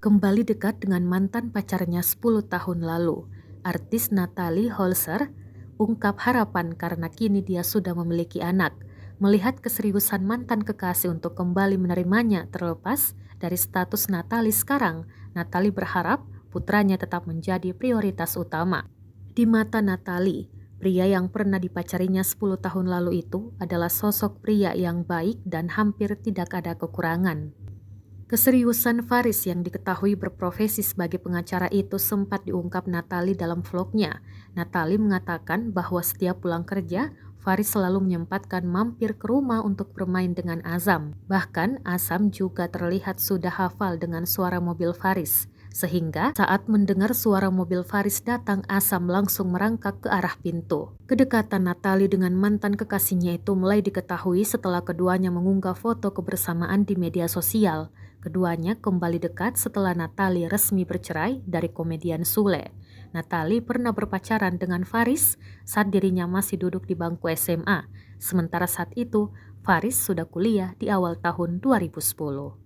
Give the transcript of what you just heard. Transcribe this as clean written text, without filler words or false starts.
Kembali dekat dengan mantan pacarnya 10 tahun lalu, artis Natalie Holzer ungkap harapan karena kini dia sudah memiliki anak. Melihat keseriusan mantan kekasih untuk kembali menerimanya terlepas dari status Natalie sekarang, Natalie berharap putranya tetap menjadi prioritas utama. Di mata Natalie, pria yang pernah dipacarinya 10 tahun lalu itu adalah sosok pria yang baik dan hampir tidak ada kekurangan. Keseriusan Faris yang diketahui berprofesi sebagai pengacara itu sempat diungkap Natalie dalam vlognya. Natalie mengatakan bahwa setiap pulang kerja, Faris selalu menyempatkan mampir ke rumah untuk bermain dengan Azam. Bahkan Azam juga terlihat sudah hafal dengan suara mobil Faris. Sehingga saat mendengar suara mobil Faris datang, Azam langsung merangkak ke arah pintu. Kedekatan Natalie dengan mantan kekasihnya itu mulai diketahui setelah keduanya mengunggah foto kebersamaan di media sosial. Keduanya kembali dekat setelah Natalie resmi bercerai dari komedian Sule. Natalie pernah berpacaran dengan Faris saat dirinya masih duduk di bangku SMA. Sementara saat itu, Faris sudah kuliah di awal tahun 2010.